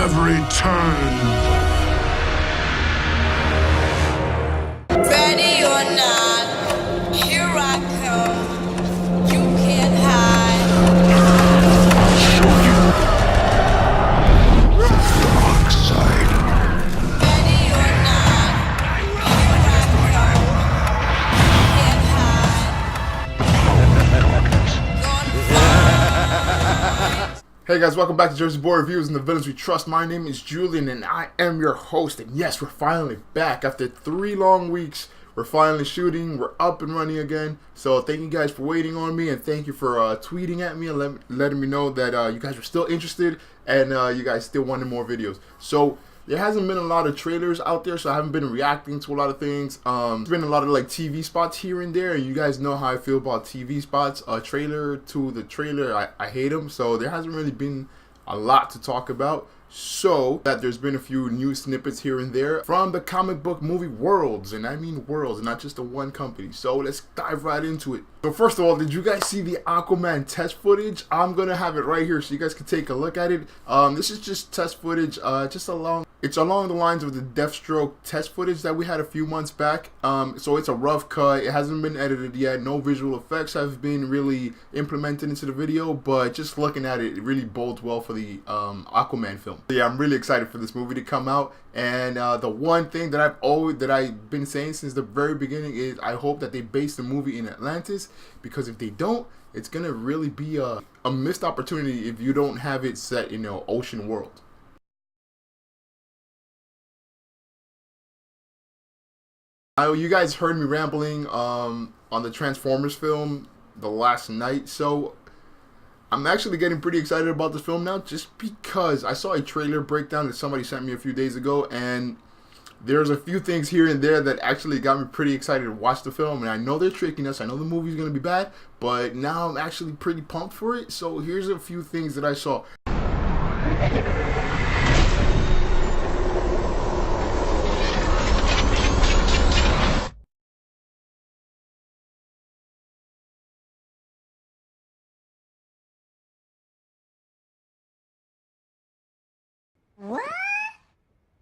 every turn. Ready or not, here I come. You can't hide. I'll show you the dark side. Ready or not, here I come. You can't hide. Hey guys, welcome back to JerseyBoyReviews and the Villains We Trust. My name is Julian and I am your host. And yes, we're finally back. After 3 long weeks, we're finally shooting. We're up and running again. So thank you guys for waiting on me, and thank you for tweeting at me and letting me know that you guys were still interested and you guys still wanted more videos. So there hasn't been a lot of trailers out there, so I haven't been reacting to a lot of things. There's been a lot of like TV spots here and there, and you guys know how I feel about TV spots. Trailer to the trailer, I hate them. So there hasn't really been a lot to talk about. So that there's been a few new snippets here and there from the comic book movie worlds, and I mean worlds, not just the one company. So let's dive right into it. So first of all, did you guys see the Aquaman test footage? I'm gonna have it right here so you guys can take a look at it. This is just test footage, it's along the lines of the Deathstroke test footage that we had a few months back. So it's a rough cut. It hasn't been edited yet. No visual effects have been really implemented into the video, but just looking at it, it really bodes well for the Aquaman film. So yeah, I'm really excited for this movie to come out. And the one thing that I've been saying since the very beginning is I hope that they base the movie in Atlantis, because if they don't, it's gonna really be a missed opportunity if you don't have it set in an ocean world. You guys heard me rambling on the Transformers film the last night, so I'm actually getting pretty excited about this film now, just because I saw a trailer breakdown that somebody sent me a few days ago, and there's a few things here and there that actually got me pretty excited to watch the film. And I know they're tricking us, I know the movie's gonna be bad, but now I'm actually pretty pumped for it. So here's a few things that I saw. What?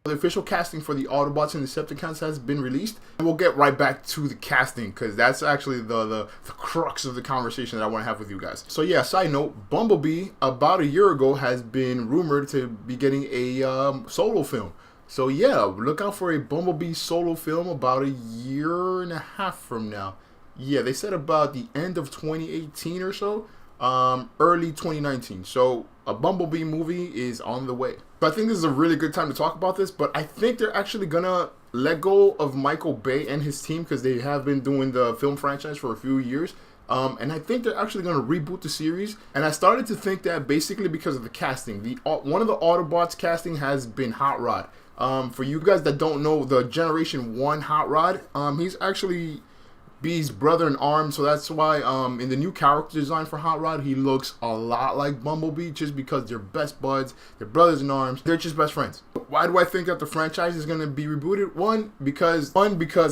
The official casting for the Autobots and Decepticons has been released. And we'll get right back to the casting, because that's actually the crux of the conversation that I want to have with you guys. So yeah, side note, Bumblebee about a year ago has been rumored to be getting a solo film. So yeah, look out for a Bumblebee solo film about a year and a half from now. Yeah, they said about the end of 2018 or so, early 2019. So a Bumblebee movie is on the way. So I think this is a really good time to talk about this, but I think they're actually gonna let go of Michael Bay and his team, because they have been doing the film franchise for a few years. And I think they're actually gonna reboot the series. And I started to think that basically because of the casting. One of the Autobots casting has been Hot Rod. For you guys that don't know, the Generation 1 Hot Rod, he's actually B's brother in arms, so that's why in the new character design for Hot Rod, he looks a lot like Bumblebee, just because they're best buds, they're brothers in arms, they're just best friends. Why do I think that the franchise is going to be rebooted? One, because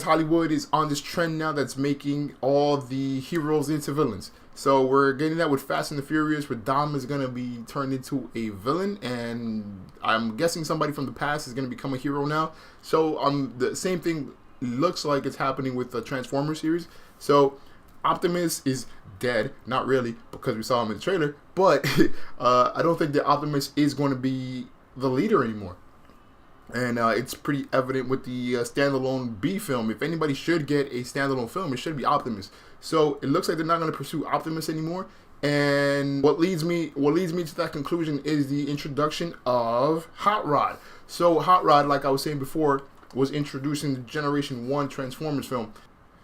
Hollywood is on this trend now that's making all the heroes into villains. So we're getting that with Fast and the Furious, where Dom is going to be turned into a villain, and I'm guessing somebody from the past is going to become a hero now. So the same thing looks like it's happening with the Transformers series. So Optimus is dead, not really, because we saw him in the trailer, but I don't think that Optimus is going to be the leader anymore. And it's pretty evident with the standalone B film. If anybody should get a standalone film, it should be Optimus. So it looks like they're not going to pursue Optimus anymore. And what leads me to that conclusion is the introduction of Hot Rod. So Hot Rod, like I was saying before, was introducing the Generation 1 Transformers film.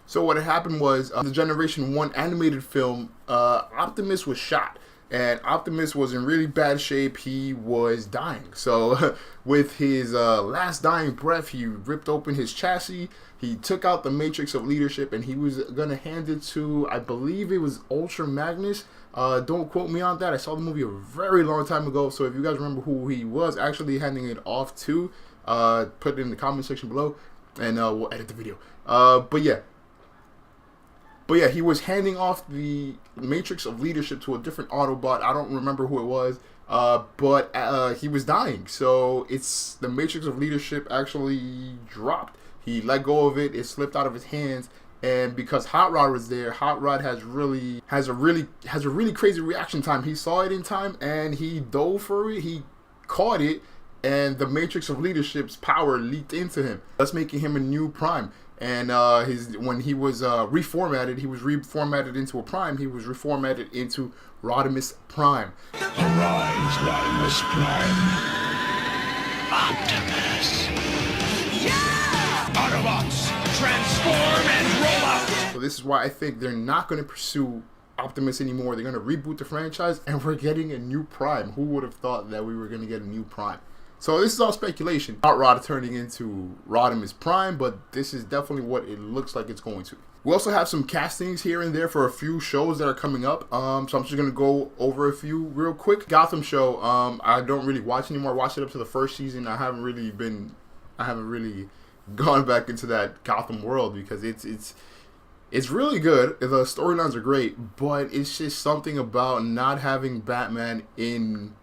So what had happened was the Generation 1 animated film, Optimus was shot. And Optimus was in really bad shape. He was dying. So with his last dying breath, he ripped open his chassis. He took out the matrix of leadership, and he was going to hand it to, I believe it was Ultra Magnus. Don't quote me on that. I saw the movie a very long time ago. So if you guys remember who he was actually handing it off to, put it in the comment section below, and we'll edit the video. But yeah, But yeah, he was handing off the matrix of leadership to a different Autobot. I don't remember who it was. But he was dying. So it's the matrix of leadership actually dropped. He let go of it. It slipped out of his hands. And because Hot Rod was there, Hot Rod has a really crazy reaction time. He saw it in time and he dove for it. He caught it, and the matrix of leadership's power leaked into him, thus making him a new Prime. And when he was reformatted, he was reformatted into a Prime. He was reformatted into Rodimus Prime. Arise, Rodimus Prime. Optimus. Yeah! Autobots, transform and roll out. So this is why I think they're not going to pursue Optimus anymore. They're going to reboot the franchise, and we're getting a new Prime. Who would have thought that we were going to get a new Prime? So this is all speculation. Hot Rod turning into Rodimus Prime, but this is definitely what it looks like it's going to. We also have some castings here and there for a few shows that are coming up. So I'm just gonna go over a few real quick. Gotham show. I don't really watch anymore. I watched it up to the first season. I haven't really gone back into that Gotham world because it's really good. The storylines are great, but it's just something about not having Batman in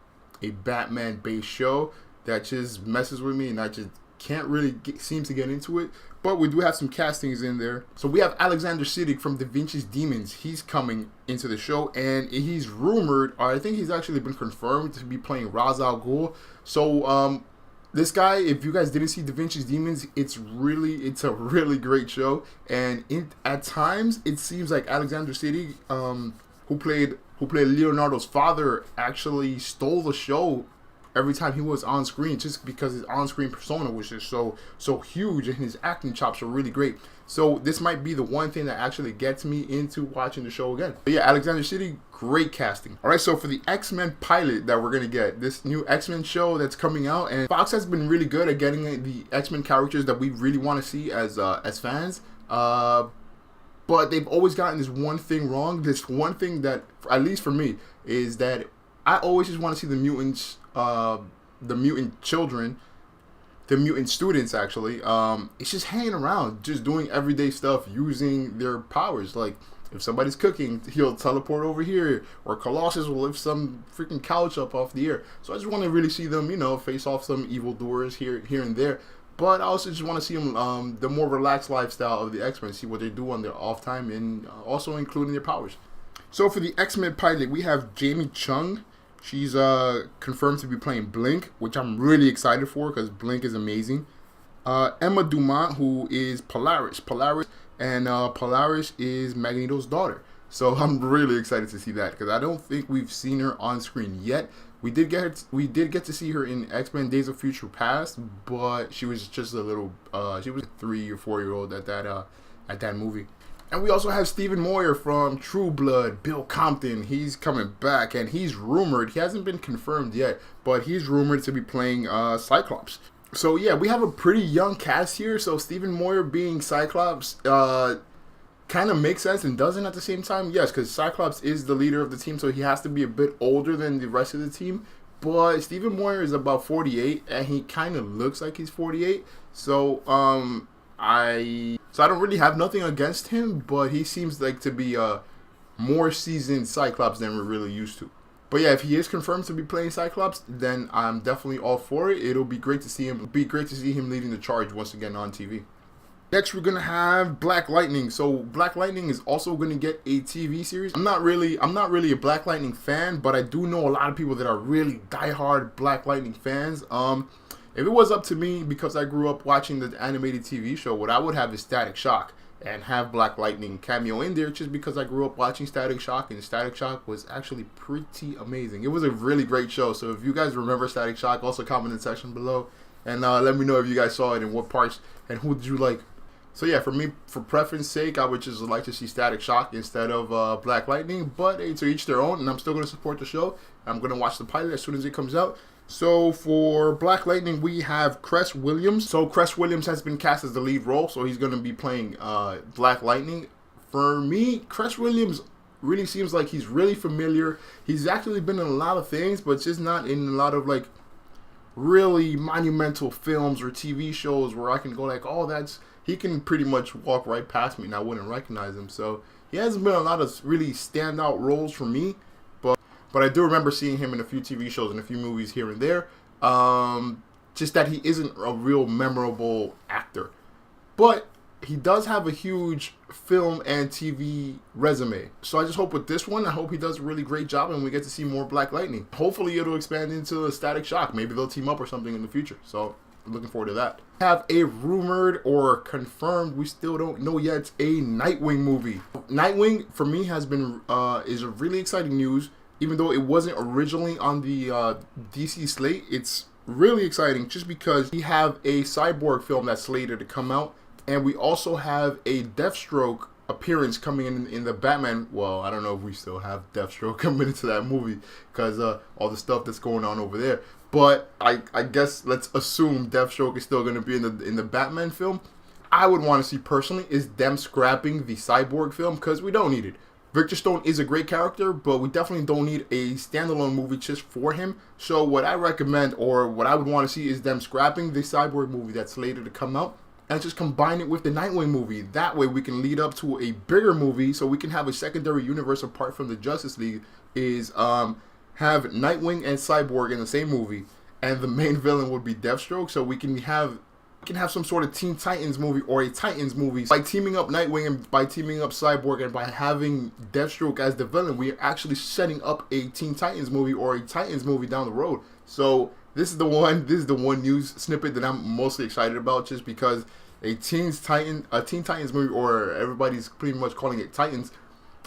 a Batman-based show that just messes with me, and I just can't really seem to get into it. But we do have some castings in there. So we have Alexander Siddig from Da Vinci's Demons. He's coming into the show, and he's rumored, or I think he's actually been confirmed to be playing Ra's al Ghul. So this guy, if you guys didn't see Da Vinci's Demons, it's a really great show. And at times it seems like Alexander Siddig, who played Leonardo's father, actually stole the show every time he was on screen, just because his on-screen persona was just so huge, and his acting chops are really great. So this might be the one thing that actually gets me into watching the show again. But yeah, Alexander Siddig, great casting. All right, so for the Xmen pilot that we're gonna get, this new X-Men show that's coming out, and Fox has been really good at getting the X-Men characters that we really want to see as fans. But they've always gotten this one thing wrong. This one thing that, at least for me, is that I always just want to see the mutants, the mutant children, the mutant students actually, it's just hanging around, just doing everyday stuff, using their powers. Like, if somebody's cooking, he'll teleport over here, or Colossus will lift some freaking couch up off the air. So I just want to really see them, face off some evildoers here and there. But I also just want to see them, the more relaxed lifestyle of the X-Men, see what they do on their off time, and also including their powers. So for the X-Men pilot, we have Jamie Chung. She's confirmed to be playing Blink, which I'm really excited for because Blink is amazing. Emma Dumont, who is Polaris. And Polaris is Magneto's daughter. So I'm really excited to see that because I don't think we've seen her on screen yet. We did get to see her in X-Men Days of Future Past, but she was just a little she was a 3 or 4-year-old at that movie. And we also have Stephen Moyer from True Blood, Bill Compton. He's coming back, and he's rumored, he hasn't been confirmed yet, but he's rumored to be playing Cyclops. So yeah, we have a pretty young cast here, so Stephen Moyer being Cyclops kind of makes sense and doesn't at the same time. Yes, because Cyclops is the leader of the team, so he has to be a bit older than the rest of the team. But Stephen Moyer is about 48, and he kind of looks like he's 48. So I don't really have nothing against him, but he seems like to be a more seasoned Cyclops than we're really used to. But yeah, if he is confirmed to be playing Cyclops, then I'm definitely all for it. It'll be great to see him. It'll be great to see him leading the charge once again on TV. Next, we're gonna have Black Lightning. So Black Lightning is also gonna get a TV series. I'm not really a Black Lightning fan, but I do know a lot of people that are really diehard Black Lightning fans. If it was up to me, because I grew up watching the animated TV show, what I would have is Static Shock and have Black Lightning cameo in there, just because I grew up watching Static Shock, and Static Shock was actually pretty amazing. It was a really great show. So if you guys remember Static Shock, also comment in the section below and let me know if you guys saw it and what parts and who did you like. So yeah, for me, for preference sake, I would just like to see Static Shock instead of Black Lightning, but hey, to each their own, and I'm still going to support the show. I'm going to watch the pilot as soon as it comes out. So for Black Lightning, we have Cress Williams. So Cress Williams has been cast as the lead role, so he's going to be playing Black Lightning. For me, Cress Williams really seems like he's really familiar. He's actually been in a lot of things, but just not in a lot of like really monumental films or TV shows where I can go like, oh, he can pretty much walk right past me and I wouldn't recognize him. So He hasn't been a lot of really standout roles for me, but I do remember seeing him in a few TV shows and a few movies here and there. Just that he isn't a real memorable actor. But he does have a huge film and TV resume. So I just hope with this one, I hope he does a really great job and we get to see more Black Lightning. Hopefully it'll expand into a Static Shock. Maybe they'll team up or something in the future. So I'm looking forward to that. Have a rumored or confirmed, we still don't know yet, a Nightwing movie. Nightwing, for me, has been is a really exciting news. Even though it wasn't originally on the DC slate, it's really exciting just because we have a Cyborg film that's slated to come out. And we also have a Deathstroke appearance coming in the Batman. Well, I don't know if we still have Deathstroke coming into that movie because all the stuff that's going on over there. But I guess let's assume Deathstroke is still going to be in the Batman film. I would want to see personally is them scrapping the Cyborg film because we don't need it. Victor Stone is a great character, but we definitely don't need a standalone movie just for him. So what I recommend, or what I would want to see, is them scrapping the Cyborg movie that's slated to come out and just combine it with the Nightwing movie. That way we can lead up to a bigger movie so we can have a secondary universe apart from the Justice League, is have Nightwing and Cyborg in the same movie, and the main villain would be Deathstroke, so we can have some sort of Teen Titans movie or a Titans movie. By teaming up Nightwing and by teaming up Cyborg and by having Deathstroke as the villain, we are actually setting up a Teen Titans movie or a Titans movie down the road. So this is the one news snippet that I'm mostly excited about, just because a Teen Titans movie, or everybody's pretty much calling it Titans.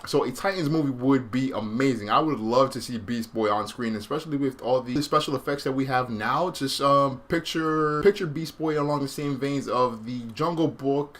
So a Titans movie would be amazing. I would love to see Beast Boy on screen, especially with all the special effects that we have now. Just picture Beast Boy along the same veins of the Jungle Book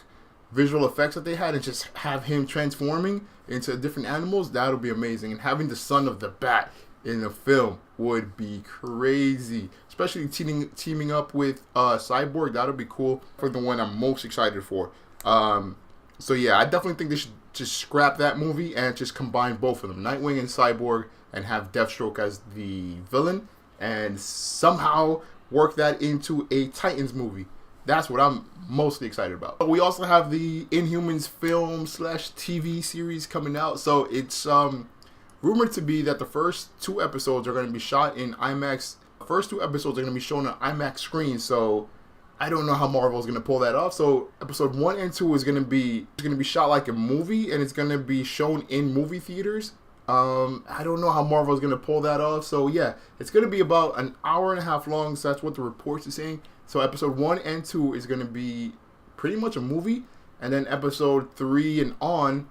visual effects that they had, and just have him transforming into different animals. That would be amazing. And having the Son of the Bat in the film would be crazy. Especially teaming up with Cyborg, that would be cool. For the one I'm most excited for. So yeah, I definitely think they should just scrap that movie and just combine both of them, Nightwing and Cyborg, and have Deathstroke as the villain, and somehow work that into a Titans movie. That's what I'm mostly excited about. But we also have the Inhumans film / TV series coming out. So it's rumored to be that the first 2 episodes are going to be shot in IMAX. The first 2 episodes are going to be shown on IMAX screens. So I don't know how Marvel is going to pull that off. So episode 1 and 2 is going to be shot like a movie, and it's going to be shown in movie theaters. I don't know how Marvel is going to pull that off. So yeah, it's going to be about an hour and a half long. So that's what the reports are saying. So episode 1 and 2 is going to be pretty much a movie, and then episode 3 and on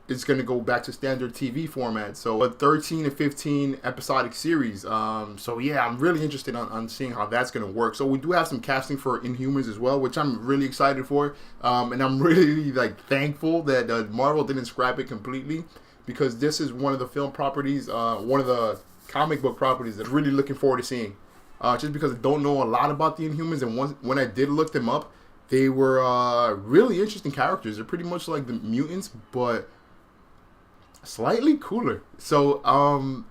is going to go back to standard TV format. So a 13 and 15 episodic series. So yeah, I'm really interested on seeing how that's going to work. So we do have some casting for Inhumans as well, which I'm really excited for. And I'm really thankful that Marvel didn't scrap it completely, because this is one of the film properties, one of the comic book properties that I'm really looking forward to seeing. Just because I don't know a lot about the Inhumans, and when I did look them up, they were really interesting characters. They're pretty much like the mutants, but slightly cooler. So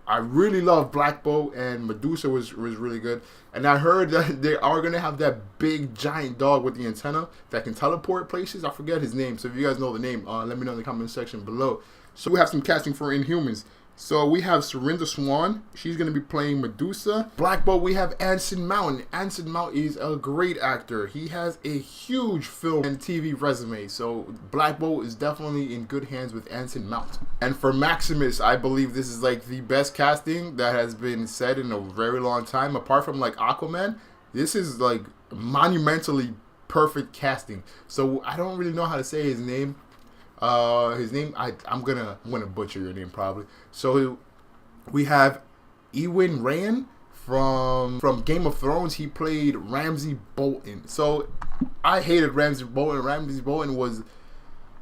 I really love Black Bolt, and Medusa was really good. And I heard that they are going to have that big giant dog with the antenna that can teleport places. I forget his name, so if you guys know the name, let me know in the comment section below. So we have some casting for Inhumans. So we have Serinda Swan. She's going to be playing Medusa. Black Bolt, we have Anson Mount. Anson Mount is a great actor. He has a huge film and TV resume. So Black Bolt is definitely in good hands with Anson Mount. And for Maximus, I believe this is the best casting that has been said in a very long time. Apart from Aquaman, this is monumentally perfect casting. So I don't really know how to say his name. I'm gonna butcher your name probably. So we have Ewan Ryan from Game of Thrones. He played Ramsay Bolton. So I hated Ramsay Bolton. Ramsay Bolton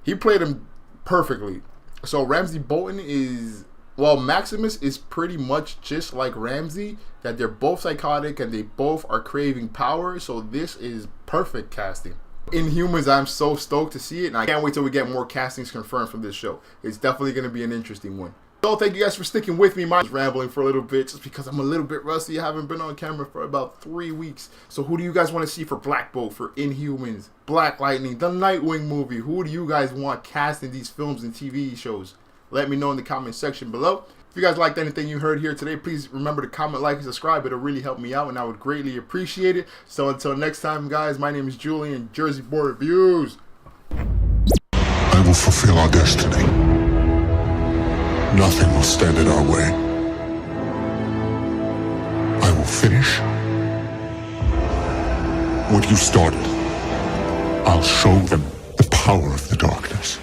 he played him perfectly. So Ramsay Bolton Maximus is pretty much just like Ramsay, that they're both psychotic and they both are craving power. So this is perfect casting. Inhumans, I'm so stoked to see it, and I can't wait till we get more castings confirmed from this show. It's definitely going to be an interesting one. So thank you guys for sticking with me. I'm rambling for a little bit just because I'm a little bit rusty. I haven't been on camera for about 3 weeks. So who do you guys want to see for Black Bolt, for Inhumans, Black Lightning, the Nightwing movie? Who do you guys want cast in these films and TV shows? Let me know in the comment section below. If you guys liked anything you heard here today, please remember to comment, like, and subscribe. It'll really help me out, and I would greatly appreciate it. So until next time, guys, my name is Julian, JerseyBoyReviews. I will fulfill our destiny. Nothing will stand in our way. I will finish what you started. I'll show them the power of the darkness.